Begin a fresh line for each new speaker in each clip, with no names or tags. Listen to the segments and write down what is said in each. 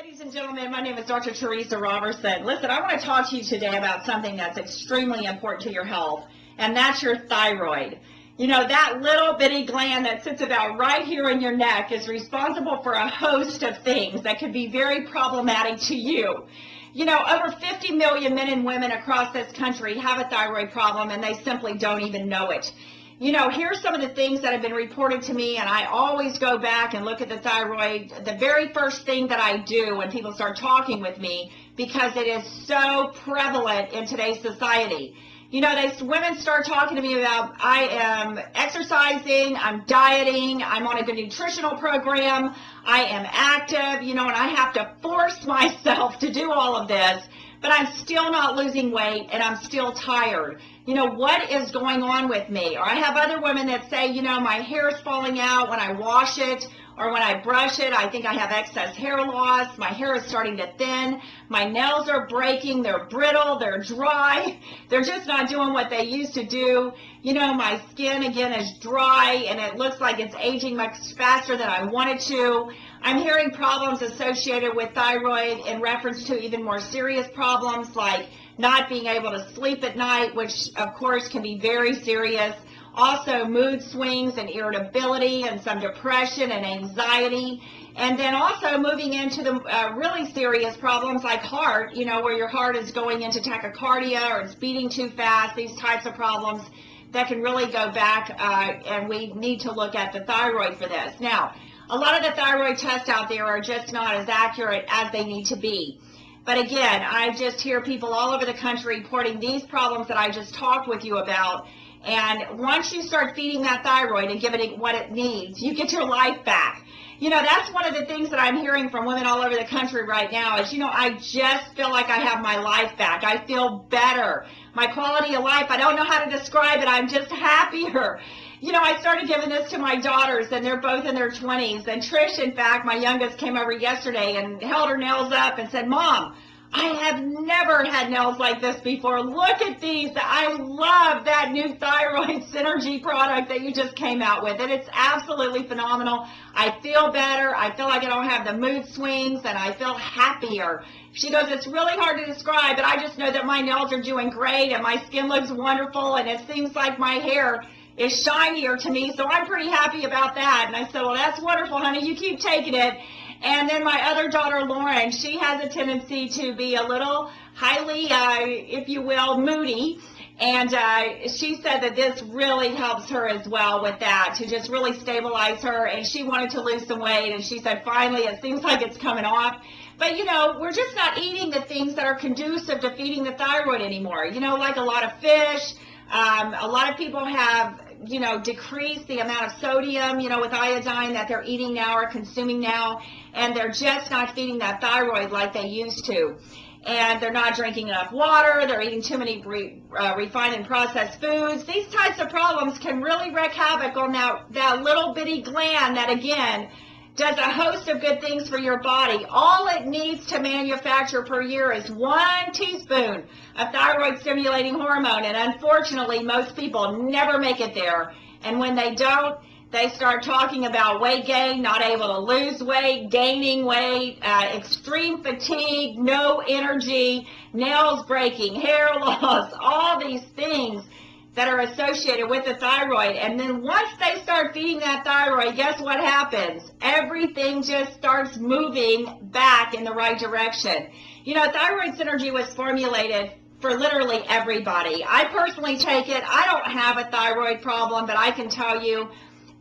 Ladies and gentlemen, my name is Dr. Teresa Roberson. Listen, I want to talk to you today about something that's extremely important to your health, and that's your thyroid. You know, that little bitty gland that sits about right here in your neck is responsible for a host of things that could be very problematic to you. You know, over 50 million men and women across this country have a thyroid problem, and they simply don't even know it. You know, here's some of the things that have been reported to me, and I always go back and look at the thyroid, the very first thing that I do when people start talking with me, because it is so prevalent in today's society. You know, women start talking to me about, I am exercising, I'm dieting, I'm on a good nutritional program, I am active, you know, and I have to force myself to do all of this, but I'm still not losing weight and I'm still tired. You know, what is going on with me? Or I have other women that say, you know, my hair is falling out when I wash it or when I brush it. I think I have excess hair loss. My hair is starting to thin. My nails are breaking. They're brittle. They're dry. They're just not doing what they used to do. You know, my skin, again, is dry, and it looks like it's aging much faster than I wanted to. I'm hearing problems associated with thyroid in reference to even more serious problems like not being able to sleep at night, which of course can be very serious. Also mood swings and irritability and some depression and anxiety. And then also moving into the really serious problems like heart, you know, where your heart is going into tachycardia or it's beating too fast, these types of problems that can really go back, and we need to look at the thyroid for this. Now, a lot of the thyroid tests out there are just not as accurate as they need to be. But again, I just hear people all over the country reporting these problems that I just talked with you about. And once you start feeding that thyroid and giving it what it needs, you get your life back. You know, that's one of the things that I'm hearing from women all over the country right now is, you know, I just feel like I have my life back. I feel better. My quality of life, I don't know how to describe it. I'm just happier. You know, I started giving this to my daughters, and they're both in their 20s. And Trish, in fact, my youngest, came over yesterday and held her nails up and said, "Mom, I have never had nails like this before. Look at these. I love that new Thyroid Synergy product that you just came out with. And it's absolutely phenomenal. I feel better. I feel like I don't have the mood swings, and I feel happier." She goes, "It's really hard to describe, but I just know that my nails are doing great, and my skin looks wonderful, and it seems like my hair is shinier to me, so I'm pretty happy about that." And I said, "Well, that's wonderful, honey. You keep taking it." And then my other daughter, Lauren, she has a tendency to be a little highly, if you will, moody. And she said that this really helps her as well with that, to just really stabilize her. And she wanted to lose some weight. And she said, finally, it seems like it's coming off. But, you know, we're just not eating the things that are conducive to feeding the thyroid anymore. You know, like a lot of fish. A lot of people have, you know, decreased the amount of sodium, you know, with iodine that they're eating now or consuming now, and they're just not feeding that thyroid like they used to. And they're not drinking enough water, they're eating too many refined and processed foods. These types of problems can really wreak havoc on that little bitty gland that, again, does a host of good things for your body. All it needs to manufacture per year is 1 teaspoon of thyroid stimulating hormone, and unfortunately most people never make it there. And when they don't, they start talking about weight gain, not able to lose weight, gaining weight, extreme fatigue, no energy, nails breaking, hair loss, all these things that are associated with the thyroid. And then once they start feeding that thyroid, guess what happens? Everything just starts moving back in the right direction. You know, Thyroid Synergy was formulated for literally everybody. I personally take it. I don't have a thyroid problem, but I can tell you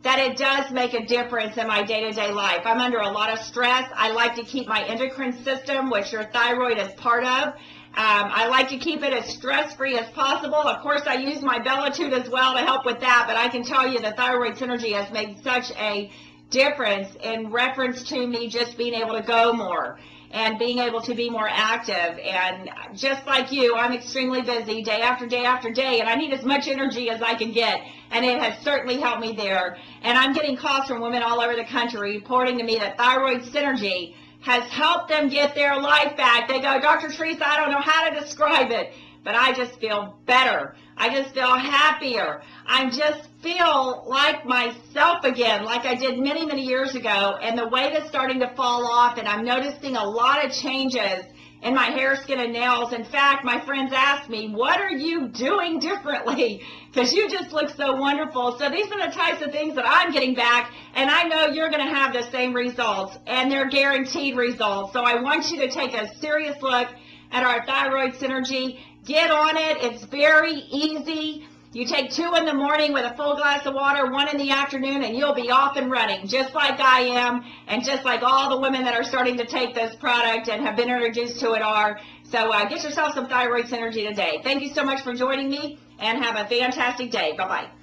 that it does make a difference in my day-to-day life. I'm under a lot of stress. I like to keep my endocrine system, which your thyroid is part of. I like to keep it as stress-free as possible. Of course, I use my Belitude as well to help with that, but I can tell you the Thyroid Synergy has made such a difference in reference to me just being able to go more and being able to be more active. And just like you, I'm extremely busy day after day after day, and I need as much energy as I can get, and it has certainly helped me there. And I'm getting calls from women all over the country reporting to me that Thyroid Synergy has helped them get their life back. They go, "Dr. Teresa, I don't know how to describe it, but I just feel better. I just feel happier. I just feel like myself again, like I did many, many years ago, and the weight is starting to fall off, and I'm noticing a lot of changes in my hair, skin, and nails. In fact, my friends ask me, what are you doing differently? Because you just look so wonderful. So these are the types of things that I'm getting back, and I know you're going to have the same results, and they're guaranteed results. So I want you to take a serious look at our Thyroid Synergy. Get on it. It's very easy. You take 2 in the morning with a full glass of water, 1 in the afternoon, and you'll be off and running, just like I am, and just like all the women that are starting to take this product and have been introduced to it are. So get yourself some Thyroid Synergy today. Thank you so much for joining me, and have a fantastic day. Bye-bye.